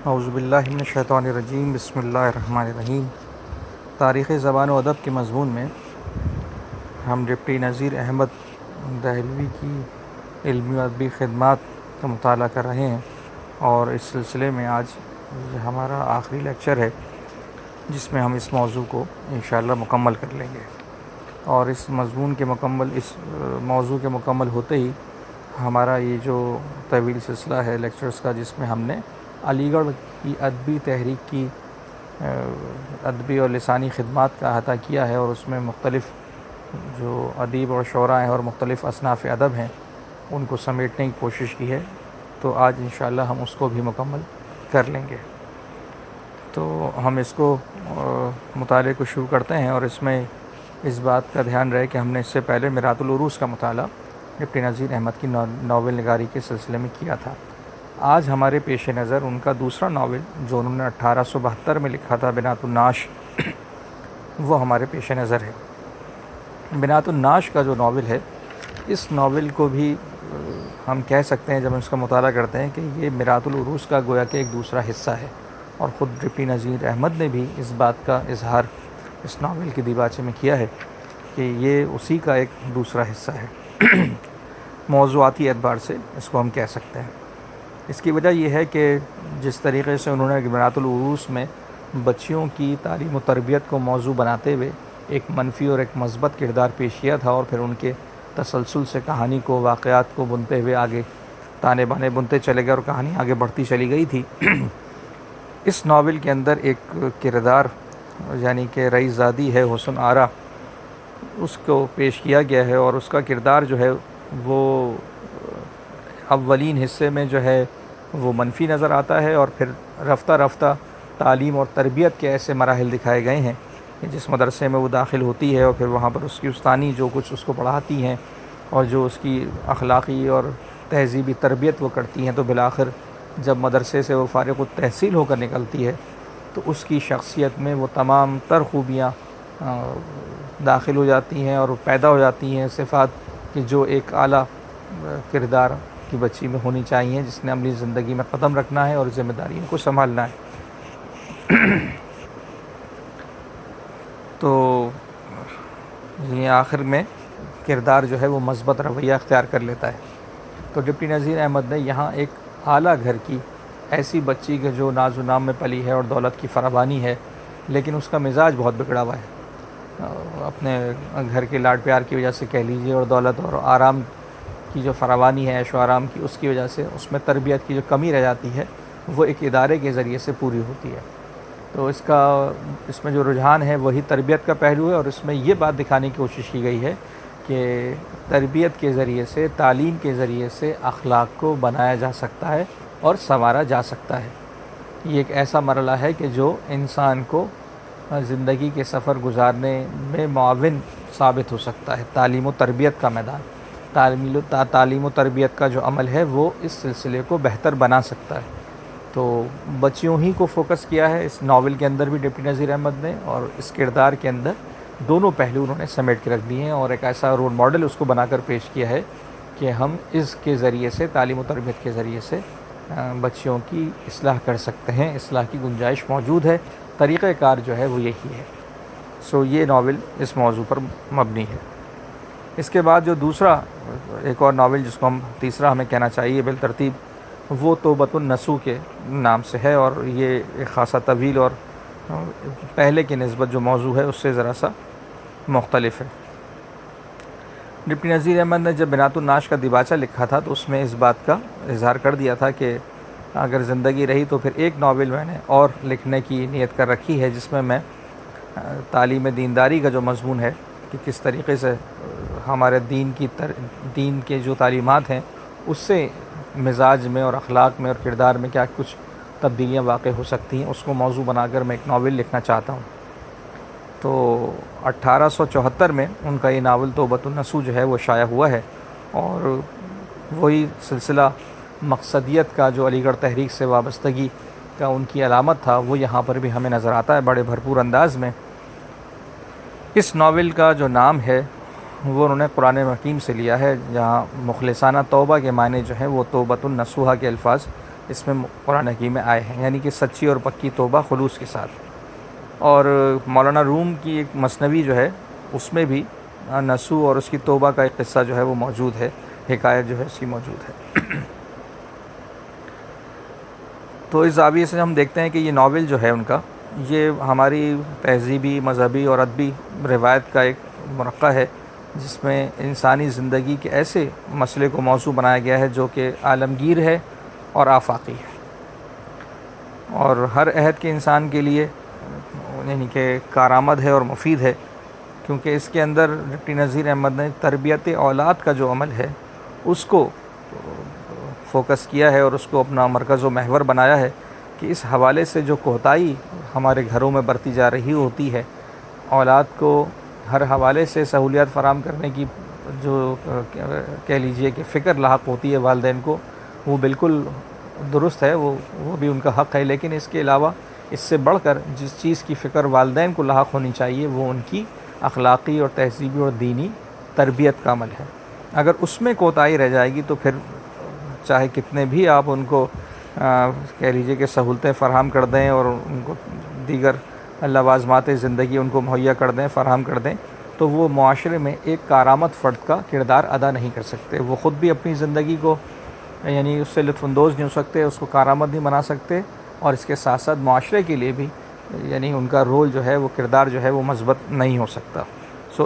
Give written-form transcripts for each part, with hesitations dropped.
اعوذ باللہ من الشیطان الرجیم، بسم اللہ الرحمن الرحیم۔ تاریخ زبان و ادب کے مضمون میں ہم ڈپٹی نذیر احمد دہلوی کی علمی و ادبی خدمات کا مطالعہ کر رہے ہیں، اور اس سلسلے میں آج ہمارا آخری لیکچر ہے جس میں ہم اس موضوع کو انشاءاللہ مکمل کر لیں گے۔ اور اس موضوع کے مکمل ہوتے ہی ہمارا یہ جو طویل سلسلہ ہے لیکچرز کا، جس میں ہم نے علی گڑھ کی ادبی تحریک کی ادبی اور لسانی خدمات کا احاطہ کیا ہے، اور اس میں مختلف جو ادیب اور شعراء ہیں اور مختلف اصناف ادب ہیں ان کو سمیٹنے کی کوشش کی ہے، تو آج انشاءاللہ ہم اس کو بھی مکمل کر لیں گے۔ تو ہم اس کو مطالعے کو شروع کرتے ہیں، اور اس میں اس بات کا دھیان رہے کہ ہم نے اس سے پہلے میرات العروس کا مطالعہ ڈپٹی نذیر احمد کی ناول نگاری کے سلسلے میں کیا تھا۔ آج ہمارے پیش نظر ان کا دوسرا ناول جو انہوں نے 1872 میں لکھا تھا، بنات النعش، وہ ہمارے پیش نظر ہے۔ بنات النعش کا جو ناول ہے، اس ناول کو بھی ہم کہہ سکتے ہیں جب ہم اس کا مطالعہ کرتے ہیں کہ یہ میرات العروس کا گویا کہ ایک دوسرا حصہ ہے، اور خود ڈپٹی نذیر احمد نے بھی اس بات کا اظہار اس ناول کے دیباچے میں کیا ہے کہ یہ اسی کا ایک دوسرا حصہ ہے۔ موضوعاتی اعتبار سے اس کو ہم کہہ سکتے ہیں۔ اس کی وجہ یہ ہے کہ جس طریقے سے انہوں نے بنات العروس میں بچیوں کی تعلیم و تربیت کو موضوع بناتے ہوئے ایک منفی اور ایک مثبت کردار پیش کیا تھا، اور پھر ان کے تسلسل سے کہانی کو، واقعات کو بنتے ہوئے آگے تانے بانے بنتے چلے گئے اور کہانی آگے بڑھتی چلی گئی تھی۔ اس ناول کے اندر ایک کردار یعنی کہ رئیس زادی ہے حسن آرا، اس کو پیش کیا گیا ہے، اور اس کا کردار جو ہے وہ اولین حصے میں جو ہے وہ منفی نظر آتا ہے، اور پھر رفتہ رفتہ تعلیم اور تربیت کے ایسے مراحل دکھائے گئے ہیں کہ جس مدرسے میں وہ داخل ہوتی ہے اور پھر وہاں پر اس کی استانی جو کچھ اس کو پڑھاتی ہیں اور جو اس کی اخلاقی اور تہذیبی تربیت وہ کرتی ہیں، تو بالآخر جب مدرسے سے وہ فارغ التحصیل ہو کر نکلتی ہے تو اس کی شخصیت میں وہ تمام تر خوبیاں داخل ہو جاتی ہیں اور پیدا ہو جاتی ہیں، صفات کہ جو ایک اعلیٰ کردار کی بچی میں ہونی چاہیے، جس نے اپنی زندگی میں قدم رکھنا ہے اور ذمہ داریوں کو سنبھالنا ہے۔ تو یہ آخر میں کردار جو ہے وہ مثبت رویہ اختیار کر لیتا ہے۔ تو ڈپٹی نذیر احمد نے یہاں ایک اعلیٰ گھر کی ایسی بچی کے جو ناز و نام میں پلی ہے اور دولت کی فراوانی ہے، لیکن اس کا مزاج بہت بگڑا ہوا ہے، اپنے گھر کے لاڈ پیار کی وجہ سے کہہ لیجیے، اور دولت اور آرام کی جو فراوانی ہے، عیش و آرام کی، اس کی وجہ سے اس میں تربیت کی جو کمی رہ جاتی ہے وہ ایک ادارے کے ذریعے سے پوری ہوتی ہے۔ تو اس میں جو رجحان ہے وہی تربیت کا پہلو ہے، اور اس میں یہ بات دکھانے کی کوشش کی گئی ہے کہ تربیت کے ذریعے سے، تعلیم کے ذریعے سے اخلاق کو بنایا جا سکتا ہے اور سنوارا جا سکتا ہے۔ یہ ایک ایسا مرحلہ ہے کہ جو انسان کو زندگی کے سفر گزارنے میں معاون ثابت ہو سکتا ہے۔ تعلیم و تربیت کا میدان، تعلیم و تربیت کا جو عمل ہے وہ اس سلسلے کو بہتر بنا سکتا ہے۔ تو بچیوں ہی کو فوکس کیا ہے اس ناول کے اندر بھی ڈپٹی نذیر احمد نے، اور اس کردار کے اندر دونوں پہلو انہوں نے سمیٹ کے رکھ دیے ہیں، اور ایک ایسا رول ماڈل اس کو بنا کر پیش کیا ہے کہ ہم اس کے ذریعے سے، تعلیم و تربیت کے ذریعے سے بچیوں کی اصلاح کر سکتے ہیں، اصلاح کی گنجائش موجود ہے، طریقہ کار جو ہے وہ یہی ہے۔ یہ ناول اس موضوع پر مبنی ہے۔ اس کے بعد جو دوسرا ایک اور ناول جس کو تیسرا ہمیں کہنا چاہیے بالترتیب، وہ توبۃ النسوء کے نام سے ہے، اور یہ ایک خاصا طویل اور پہلے کی نسبت جو موضوع ہے اس سے ذرا سا مختلف ہے۔ ڈپٹی نذیر احمد نے جب بنات النعش کا دیباچہ لکھا تھا تو اس میں اس بات کا اظہار کر دیا تھا کہ اگر زندگی رہی تو پھر ایک ناول میں نے اور لکھنے کی نیت کر رکھی ہے، جس میں تعلیم دینداری کا جو مضمون ہے کہ کس طریقے سے ہمارے دین کے جو تعلیمات ہیں اس سے مزاج میں اور اخلاق میں اور کردار میں کیا کچھ تبدیلیاں واقع ہو سکتی ہیں، اس کو موضوع بنا کر میں ایک ناول لکھنا چاہتا ہوں۔ تو 1874 میں ان کا یہ ناول توبۃ النسوء جو ہے وہ شائع ہوا ہے، اور وہی سلسلہ مقصدیت کا جو علی گڑھ تحریک سے وابستگی کا ان کی علامت تھا وہ یہاں پر بھی ہمیں نظر آتا ہے بڑے بھرپور انداز میں۔ اس ناول کا جو نام ہے وہ انہوں نے قرآن حکیم سے لیا ہے، جہاں مخلصانہ توبہ کے معنی جو ہیں وہ توبۃ النصوحہ کے الفاظ اس میں قرآن حکیم میں آئے ہیں، یعنی کہ سچی اور پکی توبہ خلوص کے ساتھ۔ اور مولانا روم کی ایک مثنوی جو ہے اس میں بھی نسو اور اس کی توبہ کا ایک قصہ جو ہے وہ موجود ہے، حکایت جو ہے اس کی موجود ہے۔ تو اس زاویے سے ہم دیکھتے ہیں کہ یہ ناول جو ہے ان کا، یہ ہماری تہذیبی، مذہبی اور ادبی روایت کا ایک مرقع ہے، جس میں انسانی زندگی کے ایسے مسئلے کو موضوع بنایا گیا ہے جو کہ عالمگیر ہے اور آفاقی ہے، اور ہر عہد کے انسان کے لیے یعنی کہ کارآمد ہے اور مفید ہے، کیونکہ اس کے اندر ڈپٹی نذیر احمد نے تربیت اولاد کا جو عمل ہے اس کو فوکس کیا ہے اور اس کو اپنا مرکز و محور بنایا ہے کہ اس حوالے سے جو کوتاہی ہمارے گھروں میں برتی جا رہی ہوتی ہے، اولاد کو ہر حوالے سے سہولیات فراہم کرنے کی جو کہہ لیجئے کہ فکر لاحق ہوتی ہے والدین کو، وہ بالکل درست ہے، وہ بھی ان کا حق ہے، لیکن اس کے علاوہ اس سے بڑھ کر جس چیز کی فکر والدین کو لاحق ہونی چاہیے وہ ان کی اخلاقی اور تہذیبی اور دینی تربیت کا عمل ہے۔ اگر اس میں کوتاہی رہ جائے گی تو پھر چاہے کتنے بھی آپ ان کو کہہ لیجئے کہ سہولتیں فراہم کر دیں اور ان کو دیگر لوازمات زندگی ان کو مہیا کر دیں، فراہم کر دیں، تو وہ معاشرے میں ایک کارآمد فرد کا کردار ادا نہیں کر سکتے۔ وہ خود بھی اپنی زندگی کو یعنی اس سے لطف اندوز نہیں ہو سکتے، اس کو کارآمد نہیں بنا سکتے، اور اس کے ساتھ ساتھ معاشرے کے لیے بھی یعنی ان کا رول جو ہے، وہ کردار جو ہے وہ مثبت نہیں ہو سکتا۔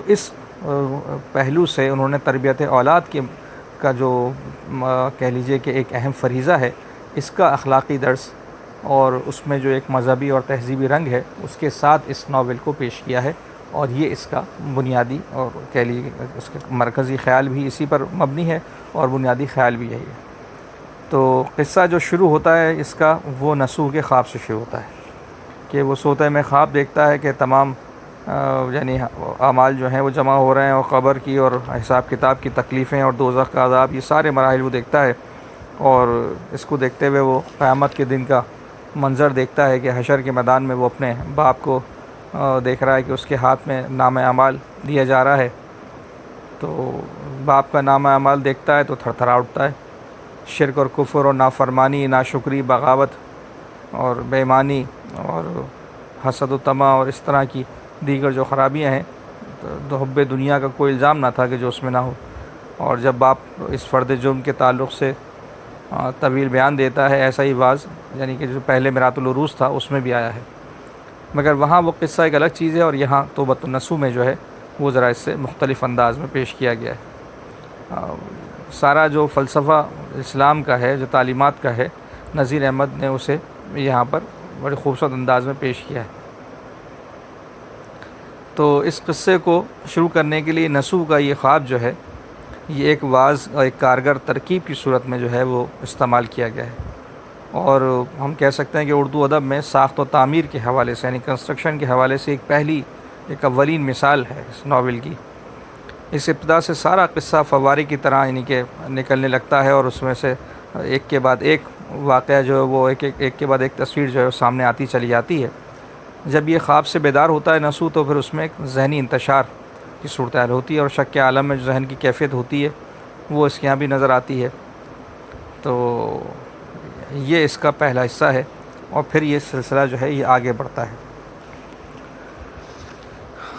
اس پہلو سے انہوں نے تربیت اولاد کا جو کہہ لیجئے کہ ایک اہم فریضہ ہے، اس کا اخلاقی درس اور اس میں جو ایک مذہبی اور تہذیبی رنگ ہے اس کے ساتھ اس ناول کو پیش کیا ہے، اور یہ اس کا بنیادی اور کہہ لیجیے اس کا مرکزی خیال بھی اسی پر مبنی ہے اور بنیادی خیال بھی یہی ہے۔ تو قصہ جو شروع ہوتا ہے اس کا، وہ نسو کے خواب سے شروع ہوتا ہے کہ وہ سوتے میں خواب دیکھتا ہے کہ تمام یعنی اعمال جو ہیں وہ جمع ہو رہے ہیں، اور قبر کی اور حساب کتاب کی تکلیفیں اور دوزخ کا عذاب، یہ سارے مراحل وہ دیکھتا ہے، اور اس کو دیکھتے ہوئے وہ قیامت کے دن کا منظر دیکھتا ہے کہ حشر کے میدان میں وہ اپنے باپ کو دیکھ رہا ہے کہ اس کے ہاتھ میں نام اعمال دیا جا رہا ہے۔ تو باپ کا نام اعمال دیکھتا ہے تو تھر تھرا اٹھتا ہے۔ شرک اور کفر اور نافرمانی، ناشکری، بغاوت اور بے ایمانی اور حسد و طمع اور اس طرح کی دیگر جو خرابیاں ہیں، تو حب دنیا کا کوئی الزام نہ تھا کہ جو اس میں نہ ہو۔ اور جب باپ اس فرد جرم کے تعلق سے طویل بیان دیتا ہے، ایسا ہی واز یعنی کہ جو پہلے میراث العروض تھا اس میں بھی آیا ہے، مگر وہاں وہ قصہ ایک الگ چیز ہے، اور یہاں توبۃ النسو میں جو ہے وہ ذرا اس سے مختلف انداز میں پیش کیا گیا ہے۔ سارا جو فلسفہ اسلام کا ہے، جو تعلیمات کا ہے، نذیر احمد نے اسے یہاں پر بڑے خوبصورت انداز میں پیش کیا ہے۔ تو اس قصے کو شروع کرنے کے لیے نسو کا یہ خواب جو ہے، یہ ایک واضح اور ایک کارگر ترکیب کی صورت میں جو ہے وہ استعمال کیا گیا ہے، اور ہم کہہ سکتے ہیں کہ اردو ادب میں ساخت و تعمیر کے حوالے سے یعنی کنسٹرکشن کے حوالے سے ایک اولین مثال ہے اس ناول کی۔ اس ابتدا سے سارا قصہ فوارے کی طرح یعنی کہ نکلنے لگتا ہے، اور اس میں سے ایک کے بعد ایک واقعہ جو ہے وہ ایک کے بعد ایک تصویر جو ہے وہ سامنے آتی چلی جاتی ہے۔ جب یہ خواب سے بیدار ہوتا ہے نسو، تو پھر اس میں ایک ذہنی انتشار کی صورتحال ہوتی ہے، اور شک کے عالم میں جو ذہن کی کیفیت ہوتی ہے وہ اس کے یہاں بھی نظر آتی ہے۔ تو یہ اس کا پہلا حصہ ہے، اور پھر یہ سلسلہ جو ہے یہ آگے بڑھتا ہے۔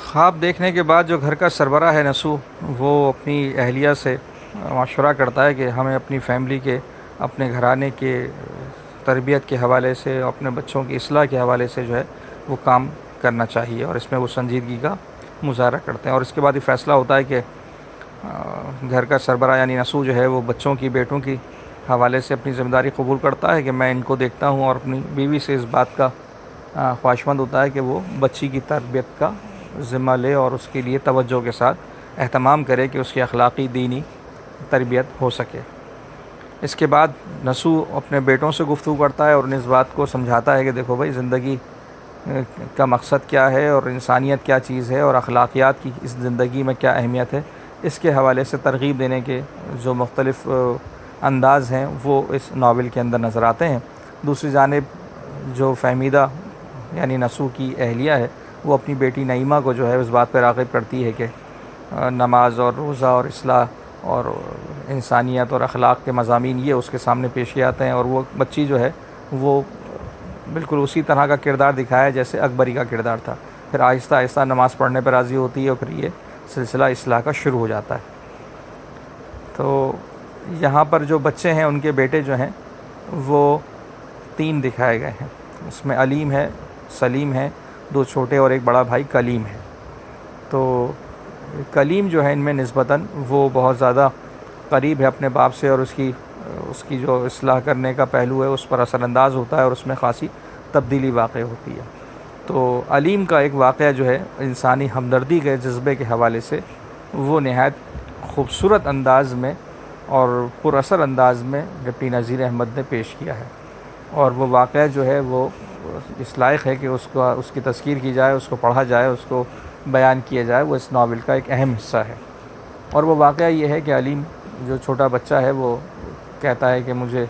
خواب دیکھنے کے بعد جو گھر کا سربراہ ہے نسو، وہ اپنی اہلیہ سے مشورہ کرتا ہے کہ ہمیں اپنی فیملی کے، اپنے گھرانے کے تربیت کے حوالے سے، اپنے بچوں کی اصلاح کے حوالے سے جو ہے وہ کام کرنا چاہیے، اور اس میں وہ سنجیدگی کا مظاہرہ کرتے ہیں۔ اور اس کے بعد یہ فیصلہ ہوتا ہے کہ گھر کا سربراہ یعنی نسو جو ہے وہ بچوں کی، بیٹوں کی حوالے سے اپنی ذمہ داری قبول کرتا ہے کہ میں ان کو دیکھتا ہوں، اور اپنی بیوی سے اس بات کا خواہشمند ہوتا ہے کہ وہ بچی کی تربیت کا ذمہ لے اور اس کے لیے توجہ کے ساتھ اہتمام کرے کہ اس کی اخلاقی، دینی تربیت ہو سکے۔ اس کے بعد نسو اپنے بیٹوں سے گفتگو کرتا ہے اور انہیں اس بات کو سمجھاتا ہے کہ دیکھو بھائی، زندگی کا مقصد کیا ہے، اور انسانیت کیا چیز ہے، اور اخلاقیات کی اس زندگی میں کیا اہمیت ہے، اس کے حوالے سے ترغیب دینے کے جو مختلف انداز ہیں وہ اس ناول کے اندر نظر آتے ہیں۔ دوسری جانب جو فہمیدہ یعنی نسو کی اہلیہ ہے، وہ اپنی بیٹی نعیمہ کو جو ہے اس بات پر راغب کرتی ہے کہ نماز اور روزہ اور اصلاح اور انسانیت اور اخلاق کے مضامین یہ اس کے سامنے پیش کیے جاتے ہیں، اور وہ بچی جو ہے وہ بالکل اسی طرح کا کردار دکھایا جیسے اکبری کا کردار تھا۔ پھر آہستہ آہستہ نماز پڑھنے پر راضی ہوتی ہے اور پھر یہ سلسلہ اصلاح کا شروع ہو جاتا ہے۔ تو یہاں پر جو بچے ہیں ان کے بیٹے جو ہیں وہ 3 دکھائے گئے ہیں۔ اس میں علیم ہے، سلیم ہے، 2 چھوٹے اور ایک بڑا بھائی کلیم ہے۔ تو کلیم جو ہے ان میں نسبتاً وہ بہت زیادہ قریب ہے اپنے باپ سے، اور اس کی جو اصلاح کرنے کا پہلو ہے اس پر اثر انداز ہوتا ہے اور اس میں خاصی تبدیلی واقع ہوتی ہے۔ تو علیم کا ایک واقعہ جو ہے انسانی ہمدردی کے جذبے کے حوالے سے وہ نہایت خوبصورت انداز میں اور پر اثر انداز میں ڈپٹی نذیر احمد نے پیش کیا ہے، اور وہ واقعہ جو ہے وہ اس لائق ہے کہ اس کی تذکیر کی جائے، اس کو پڑھا جائے، اس کو بیان کیا جائے۔ وہ اس ناول کا ایک اہم حصہ ہے۔ اور وہ واقعہ یہ ہے کہ علیم جو چھوٹا بچہ ہے وہ کہتا ہے کہ مجھے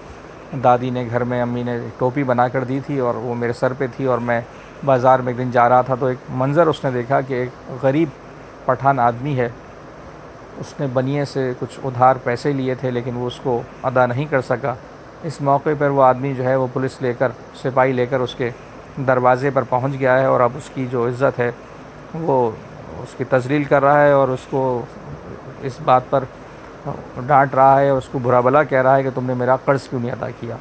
دادی نے گھر میں، امی نے ٹوپی بنا کر دی تھی اور وہ میرے سر پہ تھی، اور میں بازار میں ایک دن جا رہا تھا تو ایک منظر اس نے دیکھا کہ ایک غریب پٹھان آدمی ہے، اس نے بنیے سے کچھ ادھار پیسے لیے تھے لیکن وہ اس کو ادا نہیں کر سکا۔ اس موقع پر وہ آدمی جو ہے وہ پولیس لے کر، سپاہی لے کر اس کے دروازے پر پہنچ گیا ہے، اور اب اس کی جو عزت ہے وہ اس کی تذلیل کر رہا ہے اور اس کو اس بات پر ڈانٹ رہا ہے اور اس کو برا بھلا کہہ رہا ہے کہ تم نے میرا قرض کیوں نہیں ادا کیا،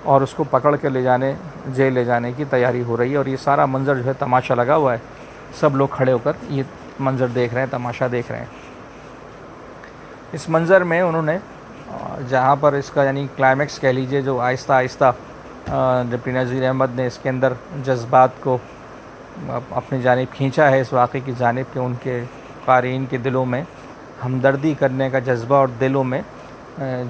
اور اس کو پکڑ کے جیل لے جانے کی تیاری ہو رہی ہے۔ اور یہ سارا منظر جو ہے تماشا لگا ہوا ہے، سب لوگ کھڑے ہو کر یہ منظر دیکھ رہے ہیں، تماشا دیکھ رہے ہیں۔ اس منظر میں انہوں نے جہاں پر اس کا یعنی کلائمیکس کہہ لیجئے، جو آہستہ آہستہ ڈپٹی نذیر احمد نے اس کے اندر جذبات کو اپنی جانب کھینچا ہے، اس واقعے کی جانب، کہ ان کے قارئین کے دلوں میں ہمدردی کرنے کا جذبہ اور دلوں میں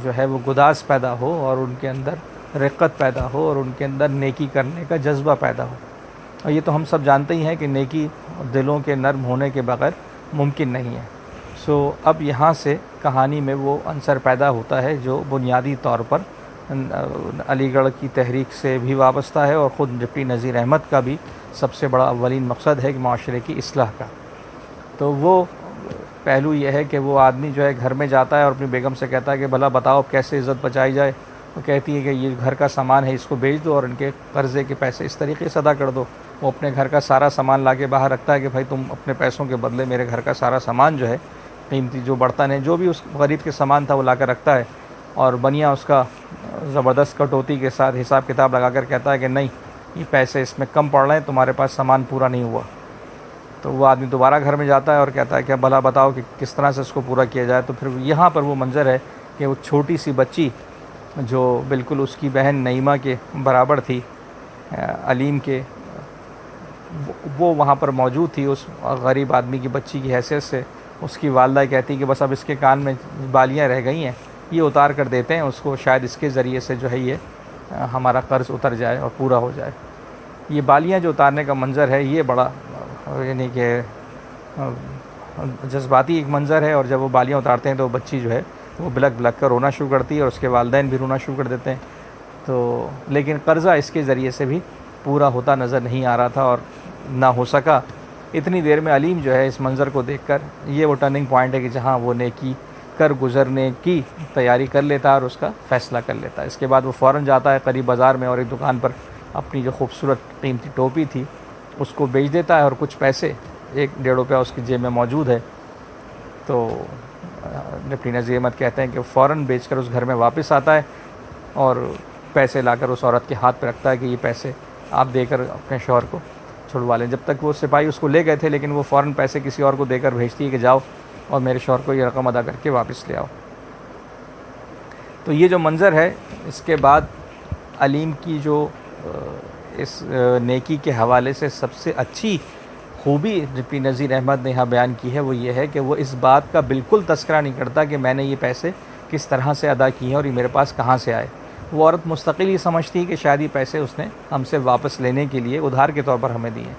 جو ہے وہ گداز پیدا ہو، اور ان کے اندر رقت پیدا ہو، اور ان کے اندر نیکی کرنے کا جذبہ پیدا ہو۔ اور یہ تو ہم سب جانتے ہی ہیں کہ نیکی دلوں کے نرم ہونے کے بغیر ممکن نہیں ہے۔ اب یہاں سے کہانی میں وہ عنصر پیدا ہوتا ہے جو بنیادی طور پر علی گڑھ کی تحریک سے بھی وابستہ ہے، اور خود ڈپٹی نذیر احمد کا بھی سب سے بڑا اولین مقصد ہے کہ معاشرے کی اصلاح کا۔ تو وہ پہلو یہ ہے کہ وہ آدمی جو ہے گھر میں جاتا ہے اور اپنی بیگم سے کہتا ہے کہ بھلا بتاؤ کیسے عزت بچائی جائے۔ وہ کہتی ہے کہ یہ گھر کا سامان ہے، اس کو بیچ دو اور ان کے قرضے کے پیسے اس طریقے سے ادا کر دو۔ وہ اپنے گھر کا سارا سامان لا کے باہر رکھتا ہے کہ بھائی تم اپنے پیسوں کے بدلے میرے گھر کا سارا سامان جو ہے، قیمتی جو برتن ہے، جو بھی اس غریب کے سامان تھا وہ لا کر رکھتا ہے، اور بنیا اس کا زبردست کٹوتی کے ساتھ حساب کتاب لگا کر کہتا ہے کہ نہیں، یہ پیسے اس میں کم پڑ رہے ہیں، تمہارے پاس سامان پورا نہیں ہوا۔ تو وہ آدمی دوبارہ گھر میں جاتا ہے اور کہتا ہے کہ بھلا بتاؤ کہ کس طرح سے اس کو پورا کیا جائے۔ تو پھر یہاں پر وہ منظر ہے کہ وہ چھوٹی سی بچی جو بالکل اس کی بہن نعیمہ کے برابر تھی، علیم کے، وہ وہاں پر موجود تھی اس غریب آدمی کی بچی کی حیثیت سے۔ اس کی والدہ کہتی کہ بس اب اس کے کان میں بالیاں رہ گئی ہیں، یہ اتار کر دیتے ہیں اس کو، شاید اس کے ذریعے سے جو ہے یہ ہمارا قرض اتر جائے اور پورا ہو جائے۔ یہ بالیاں جو اتارنے کا منظر ہے یہ بڑا یعنی کہ جذباتی ایک منظر ہے، اور جب وہ بالیاں اتارتے ہیں تو وہ بچی جو ہے وہ بلک بلک کر رونا شروع کرتی ہے، اور اس کے والدین بھی رونا شروع کر دیتے ہیں۔ تو لیکن قرضہ اس کے ذریعے سے بھی پورا ہوتا نظر نہیں آ رہا تھا اور نہ ہو سکا۔ اتنی دیر میں علیم جو ہے اس منظر کو دیکھ کر، یہ وہ ٹرننگ پوائنٹ ہے کہ جہاں وہ نیکی کر گزرنے کی تیاری کر لیتا ہے اور اس کا فیصلہ کر لیتا ہے۔ اس کے بعد وہ فوراً جاتا ہے قریب بازار میں اور ایک دکان پر اپنی جو خوبصورت قیمتی ٹوپی تھی اس کو بیچ دیتا ہے، اور کچھ پیسے، 1-1.5 روپیہ اس کی جیب میں موجود ہے۔ تو ڈپٹی نذیر احمد کہتے ہیں کہ فوراً بیچ کر اس گھر میں واپس آتا ہے اور پیسے لا کر اس عورت کے ہاتھ پہ رکھتا ہے کہ یہ پیسے آپ دے کر اپنے شوہر کو چھڑوا لیں۔ جب تک وہ سپاہی اس کو لے گئے تھے لیکن وہ فوراً پیسے کسی اور کو دے کر بھیجتی ہے کہ جاؤ اور میرے شوہر کو یہ رقم ادا کر کے واپس لے آؤ۔ تو یہ جو منظر ہے، اس کے بعد علیم کی جو اس نیکی کے حوالے سے سب سے اچھی خوبی ڈپٹی نذیر احمد نے یہاں بیان کی ہے وہ یہ ہے کہ وہ اس بات کا بالکل تذکرہ نہیں کرتا کہ میں نے یہ پیسے کس طرح سے ادا کیے ہیں اور یہ میرے پاس کہاں سے آئے۔ وہ عورت مستقل یہ سمجھتی ہے کہ شاید یہ پیسے اس نے ہم سے واپس لینے کے لیے ادھار کے طور پر ہمیں دیے ہیں،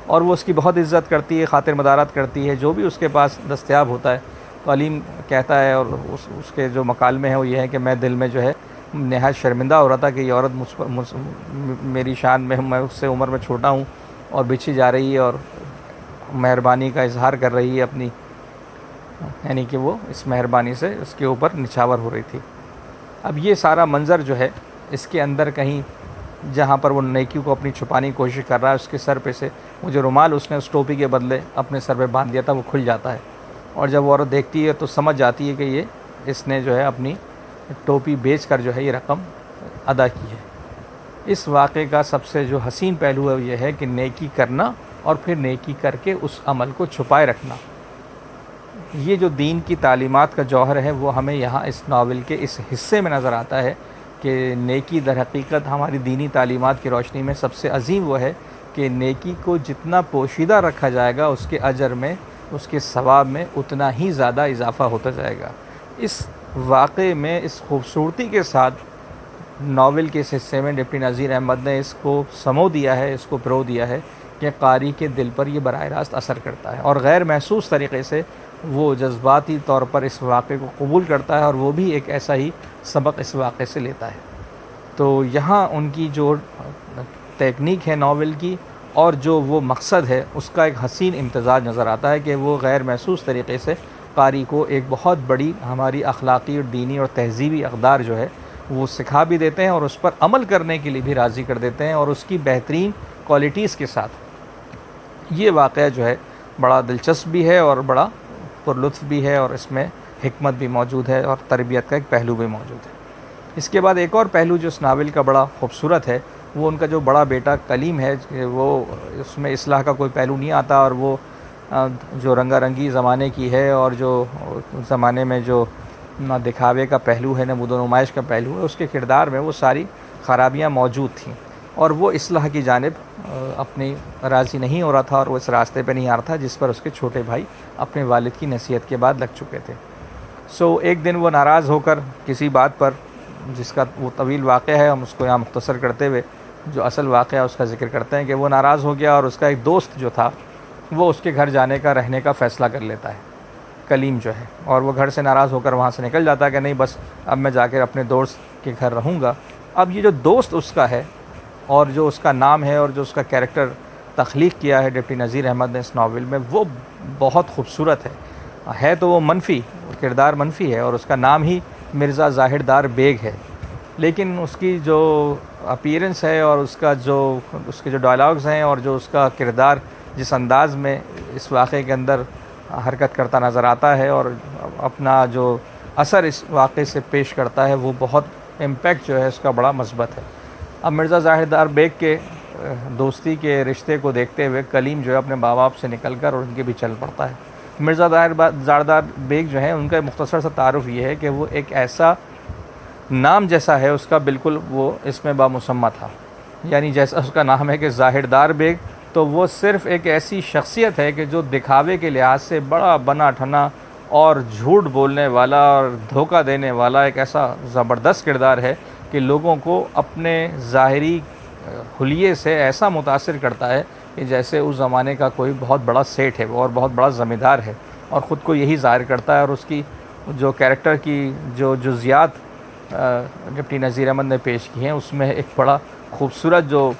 اور وہ اس کی بہت عزت کرتی ہے، خاطر مدارات کرتی ہے جو بھی اس کے پاس دستیاب ہوتا ہے۔ تو علیم کہتا ہے، اور اس کے جو مکالمے ہیں وہ یہ ہے کہ میں دل میں جو ہے نہایت شرمندہ ہو رہا تھا کہ یہ عورت میری شان میں، میں اس سے عمر میں چھوٹا ہوں اور بچھی جا رہی ہے اور مہربانی کا اظہار کر رہی ہے اپنی، یعنی کہ وہ اس مہربانی سے اس کے اوپر نچھاور ہو رہی تھی۔ اب یہ سارا منظر جو ہے اس کے اندر کہیں جہاں پر وہ نیکی کو اپنی چھپانے کی کوشش کر رہا ہے، اس کے سر پہ سے وہ جو رومال اس نے اس ٹوپی کے بدلے اپنے سر پہ باندھ دیا تھا وہ کھل جاتا ہے، اور جب وہ عورت دیکھتی ہے تو سمجھ جاتی ہے کہ یہ اس نے جو ہے اپنی ٹوپی بیچ کر جو ہے یہ رقم ادا کی ہے۔ اس واقعے کا سب سے جو حسین پہلو ہے یہ ہے کہ نیکی کرنا اور پھر نیکی کر کے اس عمل کو چھپائے رکھنا، یہ جو دین کی تعلیمات کا جوہر ہے وہ ہمیں یہاں اس ناول کے اس حصے میں نظر آتا ہے کہ نیکی در حقیقت ہماری دینی تعلیمات کی روشنی میں سب سے عظیم وہ ہے کہ نیکی کو جتنا پوشیدہ رکھا جائے گا اس کے اجر میں، اس کے ثواب میں اتنا ہی زیادہ اضافہ ہوتا جائے گا۔ اس واقعے میں اس خوبصورتی کے ساتھ ناول کے اس حصے میں ڈپٹی نذیر احمد نے اس کو سمو دیا ہے، اس کو پرو دیا ہے کہ قاری کے دل پر یہ براہ راست اثر کرتا ہے، اور غیر محسوس طریقے سے وہ جذباتی طور پر اس واقعے کو قبول کرتا ہے، اور وہ بھی ایک ایسا ہی سبق اس واقعے سے لیتا ہے۔ تو یہاں ان کی جو تکنیک ہے ناول کی اور جو وہ مقصد ہے اس کا ایک حسین امتزاج نظر آتا ہے کہ وہ غیر محسوس طریقے سے قاری کو ایک بہت بڑی ہماری اخلاقی اور دینی اور تہذیبی اقدار جو ہے وہ سکھا بھی دیتے ہیں، اور اس پر عمل کرنے کے لیے بھی راضی کر دیتے ہیں، اور اس کی بہترین کوالٹیز کے ساتھ۔ یہ واقعہ جو ہے بڑا دلچسپ بھی ہے اور بڑا پرلطف بھی ہے، اور اس میں حکمت بھی موجود ہے اور تربیت کا ایک پہلو بھی موجود ہے۔ اس کے بعد ایک اور پہلو جو اس ناول کا بڑا خوبصورت ہے وہ ان کا جو بڑا بیٹا کلیم ہے، وہ اس میں اصلاح کا کوئی پہلو نہیں آتا، اور وہ جو رنگا رنگی زمانے کی ہے اور جو زمانے میں جو نہ دکھاوے کا پہلو ہے نہ بود و نمائش کا پہلو ہے، اس کے کردار میں وہ ساری خرابیاں موجود تھیں، اور وہ اصلاح کی جانب اپنی راضی نہیں ہو رہا تھا، اور وہ اس راستے پہ نہیں آ رہا تھا جس پر اس کے چھوٹے بھائی اپنے والد کی نصیحت کے بعد لگ چکے تھے۔ ایک دن وہ ناراض ہو کر کسی بات پر، جس کا وہ طویل واقعہ ہے، ہم اس کو یہاں مختصر کرتے ہوئے جو اصل واقعہ اس کا ذکر کرتے ہیں کہ وہ ناراض ہو گیا، اور اس کا ایک دوست جو تھا وہ اس کے گھر جانے کا رہنے کا فیصلہ کر لیتا ہے، کلیم جو ہے، اور وہ گھر سے ناراض ہو کر وہاں سے نکل جاتا ہے کہ نہیں بس اب میں جا کر اپنے دوست کے گھر رہوں گا۔ اب یہ جو دوست اس کا ہے اور جو اس کا نام ہے اور جو اس کا کیریکٹر تخلیق کیا ہے ڈپٹی نذیر احمد نے اس ناول میں، وہ بہت خوبصورت ہے تو وہ منفی کردار منفی ہے، اور اس کا نام ہی مرزا ظاہر دار بیگ ہے، لیکن اس کی جو اپیرنس ہے اور اس کے جو ڈائلاگز ہیں اور جو اس کا کردار جس انداز میں اس واقعے کے اندر حرکت کرتا نظر آتا ہے اور اپنا جو اثر اس واقعے سے پیش کرتا ہے، وہ بہت امپیکٹ جو ہے اس کا بڑا مثبت ہے۔ اب مرزا ظاہر دار بیگ کے دوستی کے رشتے کو دیکھتے ہوئے کلیم جو ہے اپنے ماں باپ سے نکل کر اور ان کے بھی چل پڑتا ہے۔ مرزا ظاہر دار بیگ جو ہے ان کا مختصر سا تعارف یہ ہے کہ وہ ایک ایسا نام جیسا ہے اس کا، بالکل وہ اس میں بامسمہ تھا، یعنی جیسا اس کا نام ہے کہ ظاہر دار بیگ، تو وہ صرف ایک ایسی شخصیت ہے کہ جو دکھاوے کے لحاظ سے بڑا بنا ٹھنا اور جھوٹ بولنے والا اور دھوکہ دینے والا ایک ایسا زبردست کردار ہے کہ لوگوں کو اپنے ظاہری حلیے سے ایسا متاثر کرتا ہے کہ جیسے اس زمانے کا کوئی بہت بڑا سیٹھ ہے اور بہت بڑا زمیندار ہے، اور خود کو یہی ظاہر کرتا ہے، اور اس کی جو کیریکٹر کی جو جزیات ڈپٹی نذیر احمد نے پیش کی ہیں اس میں ایک بڑا خوبصورت جو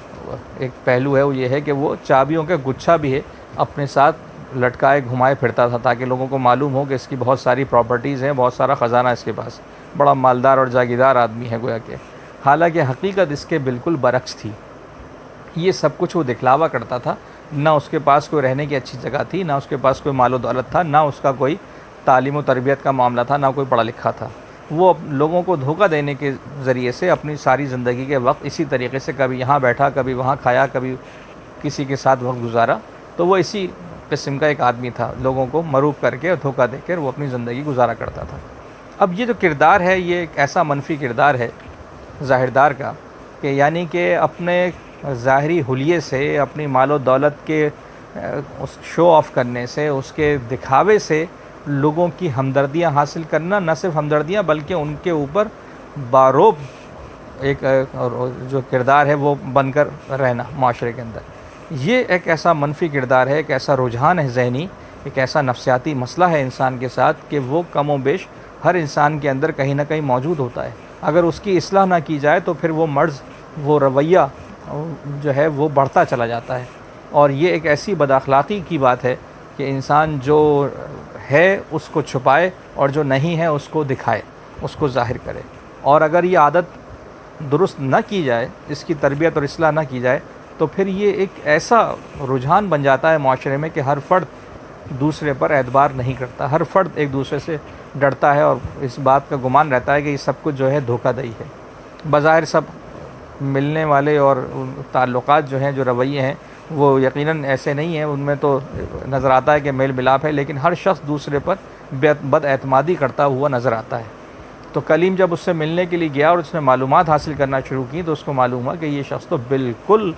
ایک پہلو ہے وہ یہ ہے کہ وہ چابیوں کا گچھا بھی ہے اپنے ساتھ لٹکائے گھمائے پھرتا تھا تاکہ لوگوں کو معلوم ہو کہ اس کی بہت ساری پراپرٹیز ہیں، بہت سارا خزانہ اس کے پاس، بڑا مالدار اور جاگیردار آدمی ہے گویا کہ، حالانکہ حقیقت اس کے بالکل برعکس تھی۔ یہ سب کچھ وہ دکھلاوا کرتا تھا، نہ اس کے پاس کوئی رہنے کی اچھی جگہ تھی، نہ اس کے پاس کوئی مال و دولت تھا، نہ اس کا کوئی تعلیم و تربیت کا معاملہ تھا، نہ کوئی پڑھا لکھا تھا۔ وہ لوگوں کو دھوکہ دینے کے ذریعے سے اپنی ساری زندگی کے وقت اسی طریقے سے کبھی یہاں بیٹھا، کبھی وہاں کھایا، کبھی کسی کے ساتھ وقت گزارا، تو وہ اسی قسم کا ایک آدمی تھا، لوگوں کو مروب کر کے اور دھوکہ دے کر وہ اپنی زندگی گزارا کرتا تھا۔ اب یہ جو کردار ہے یہ ایک ایسا منفی کردار ہے ظاہردار کا کہ یعنی کہ اپنے ظاہری حلیے سے، اپنی مال و دولت کے اس شو آف کرنے سے، اس کے دکھاوے سے لوگوں کی ہمدردیاں حاصل کرنا، نہ صرف ہمدردیاں بلکہ ان کے اوپر باروب ایک جو کردار ہے وہ بن کر رہنا معاشرے کے اندر، یہ ایک ایسا منفی کردار ہے، ایک ایسا رجحان ہے ذہنی، ایک ایسا نفسیاتی مسئلہ ہے انسان کے ساتھ کہ وہ کم و بیش ہر انسان کے اندر کہیں نہ کہیں موجود ہوتا ہے۔ اگر اس کی اصلاح نہ کی جائے تو پھر وہ مرض، وہ رویہ جو ہے وہ بڑھتا چلا جاتا ہے، اور یہ ایک ایسی بد اخلاقی کی بات ہے کہ انسان جو ہے اس کو چھپائے اور جو نہیں ہے اس کو دکھائے، اس کو ظاہر کرے۔ اور اگر یہ عادت درست نہ کی جائے، اس کی تربیت اور اصلاح نہ کی جائے، تو پھر یہ ایک ایسا رجحان بن جاتا ہے معاشرے میں کہ ہر فرد دوسرے پر اعتبار نہیں کرتا، ہر فرد ایک دوسرے سے ڈرتا ہے اور اس بات کا گمان رہتا ہے کہ یہ سب کچھ جو ہے دھوکہ دہی ہے۔ بظاہر سب ملنے والے اور تعلقات جو ہیں، جو رویے ہیں، وہ یقیناً ایسے نہیں ہیں، ان میں تو نظر آتا ہے کہ میل ملاپ ہے، لیکن ہر شخص دوسرے پر بد اعتمادی کرتا ہوا نظر آتا ہے۔ تو کلیم جب اس سے ملنے کے لیے گیا اور اس نے معلومات حاصل کرنا شروع کی تو اس کو معلوم ہوا کہ یہ شخص تو بالکل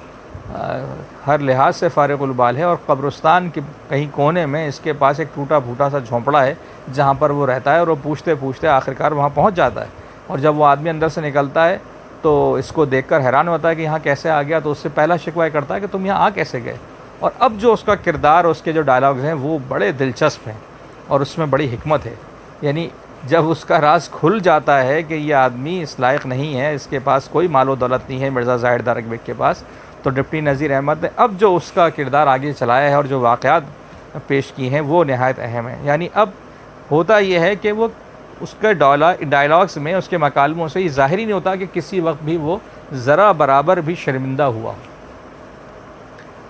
ہر لحاظ سے فارغ البال ہے، اور قبرستان کے کہیں کونے میں اس کے پاس ایک ٹوٹا پھوٹا سا جھونپڑا ہے جہاں پر وہ رہتا ہے، اور وہ پوچھتے پوچھتے آخرکار وہاں پہنچ جاتا ہے۔ اور جب وہ آدمی اندر سے نکلتا ہے تو اس کو دیکھ کر حیران ہوتا ہے کہ یہاں کیسے آ گیا، تو اس سے پہلا شکوہ کرتا ہے کہ تم یہاں آ کیسے گئے۔ اور اب جو اس کا کردار، اس کے جو ڈائلاگز ہیں وہ بڑے دلچسپ ہیں اور اس میں بڑی حکمت ہے۔ یعنی جب اس کا راز کھل جاتا ہے کہ یہ آدمی اس لائق نہیں ہے، اس کے پاس کوئی مال و دولت نہیں ہے مرزا زاہر دار بیگ کے پاس، تو ڈپٹی نذیر احمد نے اب جو اس کا کردار آگے چلایا ہے اور جو واقعات پیش کی ہیں وہ نہایت اہم ہیں۔ یعنی اب ہوتا یہ ہے کہ وہ اس کے ڈائلاگز میں، اس کے مکالموں سے یہ ظاہر ہی نہیں ہوتا کہ کسی وقت بھی وہ ذرا برابر بھی شرمندہ ہوا،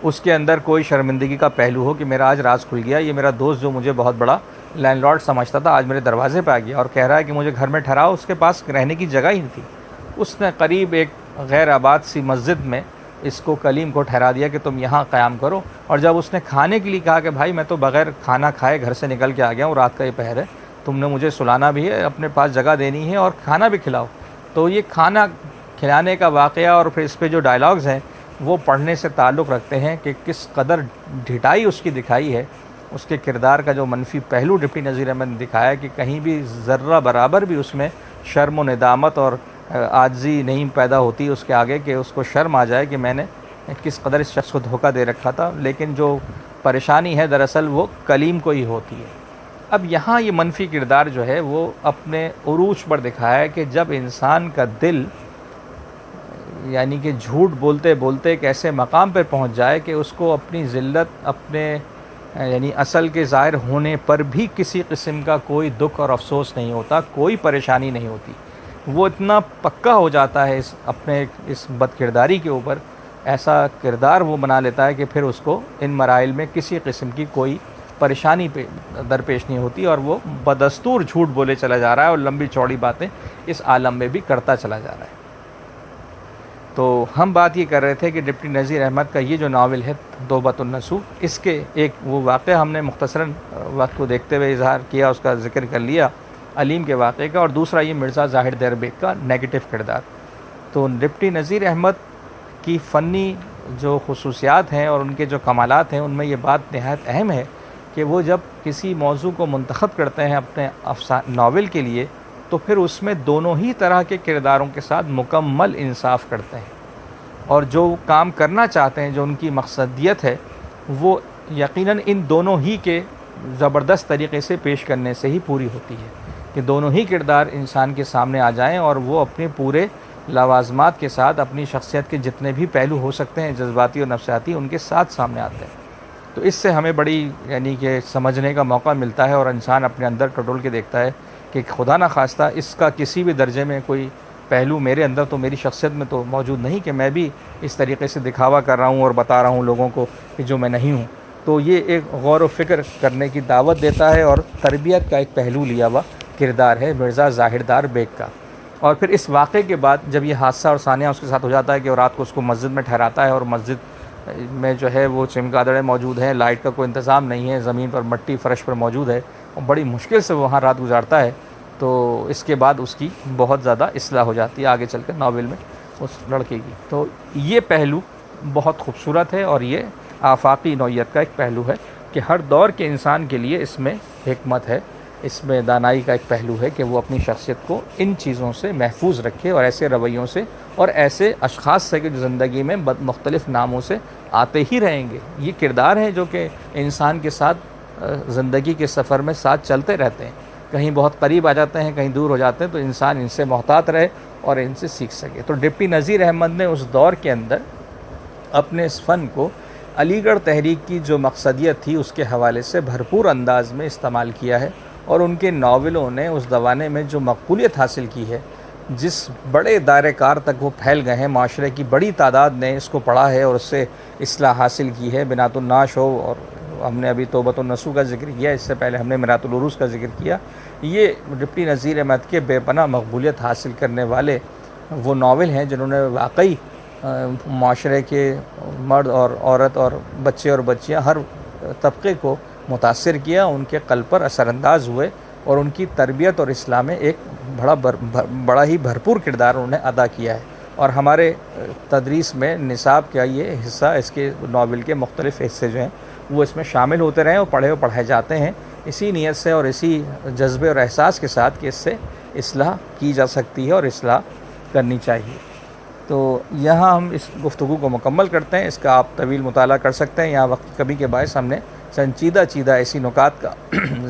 اس کے اندر کوئی شرمندگی کا پہلو ہو کہ میرا آج راز کھل گیا، یہ میرا دوست جو مجھے بہت بڑا لینڈ لارڈ سمجھتا تھا آج میرے دروازے پہ آ گیا اور کہہ رہا ہے کہ مجھے گھر میں ٹھہراؤ، اس کے پاس رہنے کی جگہ ہی نہیں تھی۔ اس نے قریب ایک غیر آباد سی مسجد میں اس کو کلیم کو ٹھہرا دیا کہ تم یہاں قیام کرو، اور جب اس نے کھانے کے لیے کہا کہ بھائی میں تو بغیر کھانا کھائے گھر سے نکل کے آ گیا ہوں، رات کا یہ پہر ہے، تم نے مجھے سلانا بھی ہے، اپنے پاس جگہ دینی ہے اور کھانا بھی کھلاؤ، تو یہ کھانا کھلانے کا واقعہ اور پھر اس پہ جو ڈائلاگز ہیں وہ پڑھنے سے تعلق رکھتے ہیں کہ کس قدر ڈھٹائی اس کی دکھائی ہے، اس کے کردار کا جو منفی پہلو ڈپٹی نذیر احمد نے دکھایا ہے کہ کہیں بھی ذرہ برابر بھی اس میں شرم و ندامت اور عاجزی نہیں پیدا ہوتی اس کے آگے کہ اس کو شرم آ جائے کہ میں نے کس قدر اس شخص کو دھوکہ دے رکھا تھا، لیکن جو پریشانی ہے دراصل وہ کلیم کو ہی ہوتی ہے۔ اب یہاں یہ منفی کردار جو ہے وہ اپنے عروج پر دکھایا ہے کہ جب انسان کا دل یعنی کہ جھوٹ بولتے بولتے ایک ایسے مقام پہ پہنچ جائے کہ اس کو اپنی ذلت، اپنے یعنی اصل کے ظاہر ہونے پر بھی کسی قسم کا کوئی دکھ اور افسوس نہیں ہوتا، کوئی پریشانی نہیں ہوتی، وہ اتنا پکا ہو جاتا ہے اپنے اس بد کرداری کے اوپر، ایسا کردار وہ بنا لیتا ہے کہ پھر اس کو ان مراحل میں کسی قسم کی کوئی پریشانی درپیش نہیں ہوتی، اور وہ بدستور جھوٹ بولے چلا جا رہا ہے اور لمبی چوڑی باتیں اس عالم میں بھی کرتا چلا جا رہا ہے۔ تو ہم بات یہ کر رہے تھے کہ ڈپٹی نذیر احمد کا یہ جو ناول ہے توبۃ النصوح، اس کے ایک وہ واقعہ ہم نے مختصراً وقت کو دیکھتے ہوئے اظہار کیا، اس کا ذکر کر لیا علیم کے واقعے کا، اور دوسرا یہ مرزا زاہر دار بیگ کا نیگیٹو کردار۔ تو ڈپٹی نذیر احمد کی فنی جو خصوصیات ہیں اور ان کے جو کمالات ہیں ان میں یہ بات نہایت اہم ہے کہ وہ جب کسی موضوع کو منتخب کرتے ہیں اپنے ناول کے لیے تو پھر اس میں دونوں ہی طرح کے کرداروں کے ساتھ مکمل انصاف کرتے ہیں، اور جو کام کرنا چاہتے ہیں، جو ان کی مقصدیت ہے، وہ یقیناً ان دونوں ہی کے زبردست طریقے سے پیش کرنے سے ہی پوری ہوتی ہے کہ دونوں ہی کردار انسان کے سامنے آ جائیں اور وہ اپنے پورے لوازمات کے ساتھ اپنی شخصیت کے جتنے بھی پہلو ہو سکتے ہیں جذباتی اور نفسیاتی ان کے ساتھ سامنے آتے ہیں۔ تو اس سے ہمیں بڑی یعنی کہ سمجھنے کا موقع ملتا ہے، اور انسان اپنے اندر ٹٹول کے دیکھتا ہے کہ خدا نہ خواستہ اس کا کسی بھی درجے میں کوئی پہلو میرے اندر تو میری شخصیت میں تو موجود نہیں کہ میں بھی اس طریقے سے دکھاوا کر رہا ہوں اور بتا رہا ہوں لوگوں کو کہ جو میں نہیں ہوں۔ تو یہ ایک غور و فکر کرنے کی دعوت دیتا ہے، اور تربیت کا ایک پہلو لیا ہوا کردار ہے مرزا زاہر دار بیگ کا۔ اور پھر اس واقعے کے بعد جب یہ حادثہ اور ثانیہ اس کے ساتھ ہو جاتا ہے کہ وہ رات کو اس کو مسجد میں ٹھہراتا ہے، اور مسجد میں جو ہے وہ چمگادڑیں موجود ہیں، لائٹ کا کوئی انتظام نہیں ہے، زمین پر مٹی فرش پر موجود ہے، اور بڑی مشکل سے وہ وہاں رات گزارتا ہے، تو اس کے بعد اس کی بہت زیادہ اصلاح ہو جاتی ہے آگے چل کر ناول میں اس لڑکے کی۔ تو یہ پہلو بہت خوبصورت ہے، اور یہ آفاقی نوعیت کا ایک پہلو ہے کہ ہر دور کے انسان کے لیے اس میں حکمت ہے، اس میں دانائی کا ایک پہلو ہے کہ وہ اپنی شخصیت کو ان چیزوں سے محفوظ رکھے اور ایسے رویوں سے اور ایسے اشخاص سے کہ جو زندگی میں مختلف ناموں سے آتے ہی رہیں گے، یہ کردار ہیں جو کہ انسان کے ساتھ زندگی کے سفر میں ساتھ چلتے رہتے ہیں، کہیں بہت قریب آ جاتے ہیں، کہیں دور ہو جاتے ہیں، تو انسان ان سے محتاط رہے اور ان سے سیکھ سکے۔ تو ڈپٹی نذیر احمد نے اس دور کے اندر اپنے اس فن کو علی گڑھ تحریک کی جو مقصدیت تھی اس کے حوالے سے بھرپور انداز میں استعمال کیا ہے، اور ان کے ناولوں نے اس زمانے میں جو مقبولیت حاصل کی ہے، جس بڑے دائرہ کار تک وہ پھیل گئے ہیں، معاشرے کی بڑی تعداد نے اس کو پڑھا ہے اور اس سے اصلاح حاصل کی ہے۔ بنات الناش ہو، اور ہم نے ابھی توبۃ النصوح کا ذکر کیا، اس سے پہلے ہم نے مرات العروس کا ذکر کیا، یہ ڈپٹی نذیر احمد کے بے پناہ مقبولیت حاصل کرنے والے وہ ناول ہیں جنہوں نے واقعی معاشرے کے مرد اور عورت اور بچے اور بچیاں ہر طبقے کو متاثر کیا، ان کے قلب پر اثر انداز ہوئے، اور ان کی تربیت اور اصلاح میں ایک بڑا ہی بھرپور کردار انہوں نے ادا کیا ہے۔ اور ہمارے تدریس میں نصاب کا یہ حصہ، اس کے ناول کے مختلف حصے جو ہیں وہ اس میں شامل ہوتے رہے اور پڑھائے جاتے ہیں، اسی نیت سے اور اسی جذبے اور احساس کے ساتھ کہ اس سے اصلاح کی جا سکتی ہے اور اصلاح کرنی چاہیے۔ تو یہاں ہم اس گفتگو کو مکمل کرتے ہیں، اس کا آپ طویل مطالعہ کر سکتے ہیں، یہاں وقت کی کمی کے باعث ہم نے چیدہ ایسی نکات کا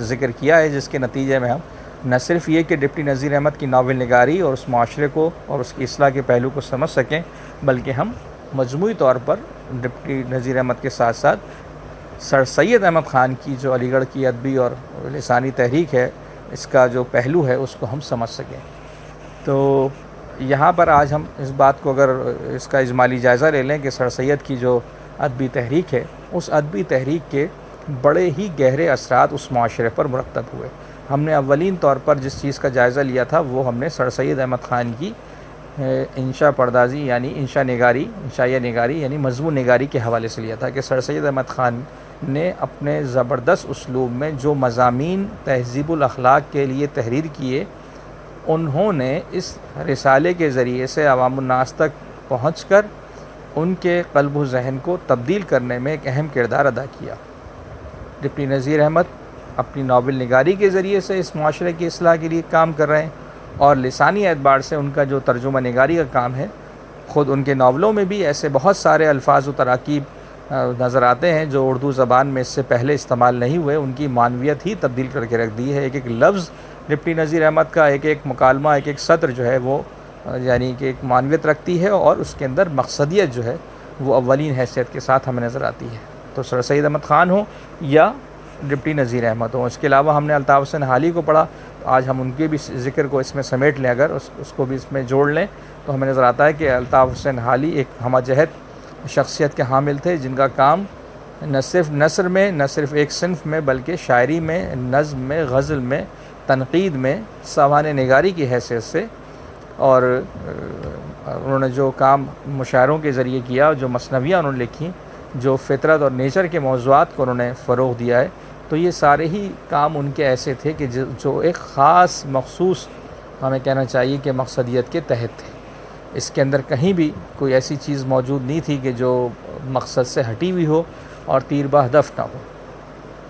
ذکر کیا ہے جس کے نتیجے میں ہم نہ صرف یہ کہ ڈپٹی نذیر احمد کی ناول نگاری اور اس معاشرے کو اور اس کی اصلاح کے پہلو کو سمجھ سکیں، بلکہ ہم مجموعی طور پر ڈپٹی نذیر احمد کے ساتھ ساتھ سر سید احمد خان کی جو علی گڑھ کی ادبی اور لسانی تحریک ہے، اس کا جو پہلو ہے اس کو ہم سمجھ سکیں۔ تو یہاں پر آج ہم اس بات کو اگر اس کا اجمالی جائزہ لے لیں کہ سر سید کی جو ادبی تحریک ہے، اس ادبی تحریک کے بڑے ہی گہرے اثرات اس معاشرے پر مرتب ہوئے۔ ہم نے اولین طور پر جس چیز کا جائزہ لیا تھا وہ ہم نے سر سید احمد خان کی انشا پردازی یعنی انشائیہ نگاری یعنی مضمون نگاری کے حوالے سے لیا تھا کہ سر سید احمد خان نے اپنے زبردست اسلوب میں جو مضامین تہذیب الاخلاق کے لیے تحریر کیے، انہوں نے اس رسالے کے ذریعے سے عوام الناس تک پہنچ کر ان کے قلب و ذہن کو تبدیل کرنے میں ایک اہم کردار ادا کیا۔ ڈپٹی نذیر احمد اپنی ناول نگاری کے ذریعے سے اس معاشرے کی اصلاح کے لیے کام کر رہے ہیں، اور لسانی اعتبار سے ان کا جو ترجمہ نگاری کا کام ہے، خود ان کے ناولوں میں بھی ایسے بہت سارے الفاظ و تراکیب نظر آتے ہیں جو اردو زبان میں اس سے پہلے استعمال نہیں ہوئے، ان کی معنویت ہی تبدیل کر کے رکھ دی ہے۔ ایک لفظ ڈپٹی نذیر احمد کا، ایک مکالمہ، ایک سطر جو ہے وہ یعنی کہ ایک معنویت رکھتی ہے، اور اس کے اندر مقصدیت جو ہے وہ اولین حیثیت کے ساتھ ہمیں نظر آتی ہے۔ تو سر سید احمد خان ہوں یا ڈپٹی نذیر احمد ہوں۔ اس کے علاوہ ہم نے الطاف حسین حالی کو پڑھا، آج ہم ان کے بھی ذکر کو اس میں سمیٹ لیں، اگر اس کو بھی اس میں جوڑ لیں تو ہمیں نظر آتا ہے کہ الطاف حسین حالی ایک ہمہ جہت شخصیت کے حامل تھے، جن کا کام نہ صرف نثر میں، نہ صرف ایک صنف میں، بلکہ شاعری میں، نظم میں، غزل میں، تنقید میں، سوانح نگاری کی حیثیت سے، اور انہوں نے جو کام مشاعروں کے ذریعے کیا، جو مثنویاں انہوں نے لکھی، جو فطرت اور نیچر کے موضوعات کو انہوں نے فروغ دیا ہے، تو یہ سارے ہی کام ان کے ایسے تھے کہ جو ایک خاص مخصوص ہمیں کہنا چاہیے کہ مقصدیت کے تحت تھے۔ اس کے اندر کہیں بھی کوئی ایسی چیز موجود نہیں تھی کہ جو مقصد سے ہٹی ہوئی ہو اور تیر بہ ہدف نہ ہو،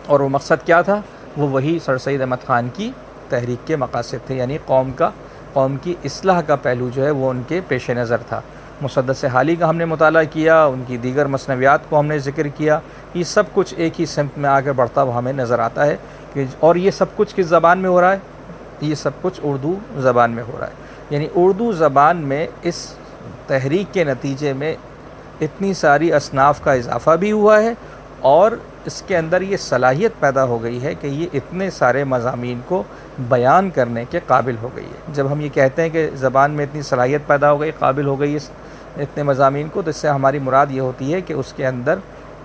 اور وہ مقصد کیا تھا؟ وہ وہی سر سید احمد خان کی تحریک کے مقاصد تھے، یعنی قوم کی اصلاح کا پہلو جو ہے وہ ان کے پیش نظر تھا۔ مسدس حالی کا ہم نے مطالعہ کیا، ان کی دیگر مثنویات کو ہم نے ذکر کیا، یہ سب کچھ ایک ہی سمت میں آگے بڑھتا ہوا ہمیں نظر آتا ہے کہ اور یہ سب کچھ کس زبان میں ہو رہا ہے؟ یہ سب کچھ اردو زبان میں ہو رہا ہے، یعنی اردو زبان میں اس تحریک کے نتیجے میں اتنی ساری اصناف کا اضافہ بھی ہوا ہے، اور اس کے اندر یہ صلاحیت پیدا ہو گئی ہے کہ یہ اتنے سارے مضامین کو بیان کرنے کے قابل ہو گئی ہے۔ جب ہم یہ کہتے ہیں کہ زبان میں اتنی صلاحیت پیدا ہو گئی، قابل ہو گئی اتنے مضامین کو، تو اس سے ہماری مراد یہ ہوتی ہے کہ اس کے اندر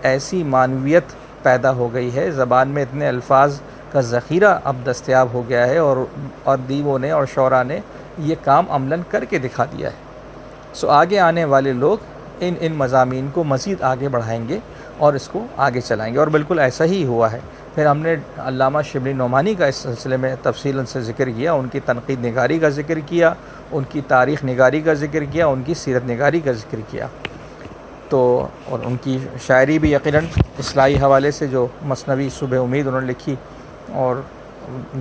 ایسی معنویت پیدا ہو گئی ہے، زبان میں اتنے الفاظ کا ذخیرہ اب دستیاب ہو گیا ہے، اور ادیبوں نے اور شعراء نے یہ کام عملاً کر کے دکھا دیا ہے۔ سو آگے آنے والے لوگ ان مضامین کو مزید آگے بڑھائیں گے اور اس کو آگے چلائیں گے، اور بالکل ایسا ہی ہوا ہے۔ پھر ہم نے علامہ شبلی نعمانی کا اس سلسلے میں تفصیلاً سے ذکر کیا، ان کی تنقید نگاری کا ذکر کیا، ان کی تاریخ نگاری کا ذکر کیا، ان کی سیرت نگاری کا ذکر کیا، تو اور ان کی شاعری بھی یقیناً اصلاحی حوالے سے جو مثنوی صبح امید انہوں نے لکھی، اور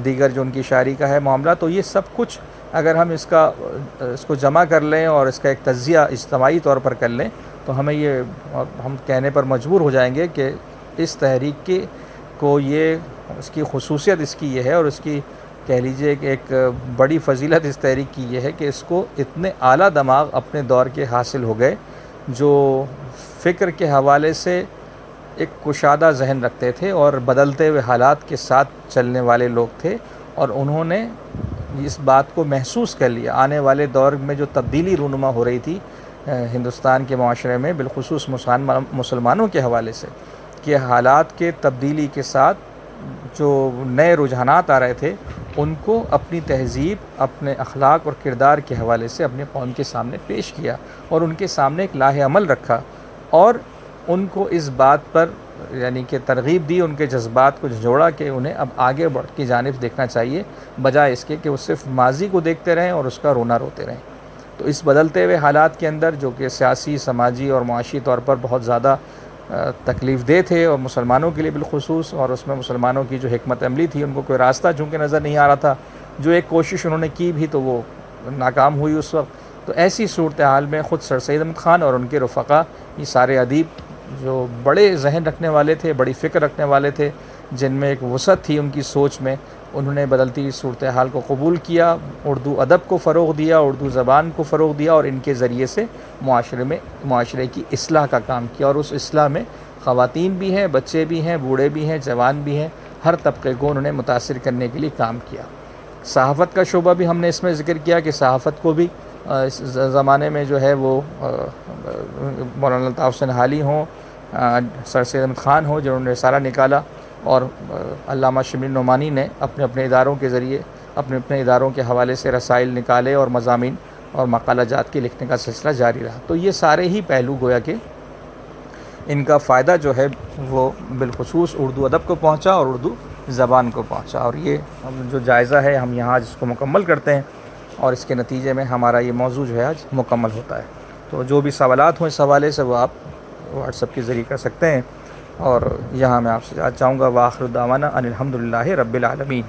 دیگر جو ان کی شاعری کا ہے معاملہ، تو یہ سب کچھ اگر ہم اس کو جمع کر لیں اور اس کا ایک تجزیہ اجتماعی طور پر کر لیں تو ہم کہنے پر مجبور ہو جائیں گے کہ اس تحریک کو اس کی خصوصیت اس کی یہ ہے، اور اس کی کہہ لیجئے کہ ایک بڑی فضیلت اس تحریک کی یہ ہے کہ اس کو اتنے اعلیٰ دماغ اپنے دور کے حاصل ہو گئے، جو فکر کے حوالے سے ایک کشادہ ذہن رکھتے تھے اور بدلتے ہوئے حالات کے ساتھ چلنے والے لوگ تھے، اور انہوں نے اس بات کو محسوس کر لیا آنے والے دور میں جو تبدیلی رونما ہو رہی تھی ہندوستان کے معاشرے میں، بالخصوص مسلمانوں کے حوالے سے، کہ حالات کے تبدیلی کے ساتھ جو نئے رجحانات آ رہے تھے ان کو اپنی تہذیب، اپنے اخلاق اور کردار کے حوالے سے اپنے قوم کے سامنے پیش کیا، اور ان کے سامنے ایک لاہ عمل رکھا، اور ان کو اس بات پر یعنی کہ ترغیب دی، ان کے جذبات کو جھنجھوڑا کہ انہیں اب آگے بڑھ کی جانب دیکھنا چاہیے، بجائے اس کے کہ وہ صرف ماضی کو دیکھتے رہیں اور اس کا رونا روتے رہیں۔ تو اس بدلتے ہوئے حالات کے اندر، جو کہ سیاسی، سماجی اور معاشی طور پر بہت زیادہ تکلیف دہ تھے، اور مسلمانوں کے لیے بالخصوص، اور اس میں مسلمانوں کی جو حکمت عملی تھی ان کو کوئی راستہ چونکہ نظر نہیں آ رہا تھا، جو ایک کوشش انہوں نے کی بھی تو وہ ناکام ہوئی اس وقت۔ تو ایسی صورتحال میں خود سر سید احمد خان اور ان کے رفقا، یہ سارے ادیب جو بڑے ذہن رکھنے والے تھے، بڑی فکر رکھنے والے تھے، جن میں ایک وسعت تھی ان کی سوچ میں، انہوں نے بدلتی صورتحال کو قبول کیا، اردو ادب کو فروغ دیا، اردو زبان کو فروغ دیا، اور ان کے ذریعے سے معاشرے کی اصلاح کا کام کیا، اور اس اصلاح میں خواتین بھی ہیں، بچے بھی ہیں، بوڑھے بھی ہیں، جوان بھی ہیں، ہر طبقے کو انہوں نے متاثر کرنے کے لیے کام کیا۔ صحافت کا شعبہ بھی ہم نے اس میں ذکر کیا کہ صحافت کو بھی اس زمانے میں جو ہے وہ مولانا الطاف حسین حالی ہوں، سر سید احمد خان ہوں جنہوں نے رسالہ نکالا، اور علامہ شبلی نعمانی نے اپنے اپنے اداروں کے ذریعے، اپنے اپنے اداروں کے حوالے سے رسائل نکالے اور مضامین اور مقالہ جات کے لکھنے کا سلسلہ جاری رہا۔ تو یہ سارے ہی پہلو گویا کہ ان کا فائدہ جو ہے وہ بالخصوص اردو ادب کو پہنچا اور اردو زبان کو پہنچا، اور یہ جو جائزہ ہے ہم یہاں آج اس کو مکمل کرتے ہیں، اور اس کے نتیجے میں ہمارا یہ موضوع جو ہے آج مکمل ہوتا ہے۔ تو جو بھی سوالات ہوں اس حوالے سے وہ آپ واٹس ایپ کے ذریعے کر سکتے ہیں، اور یہاں میں آپ سے چاہوں گا وآخر دعوانا ان الحمد للہ رب العالمین۔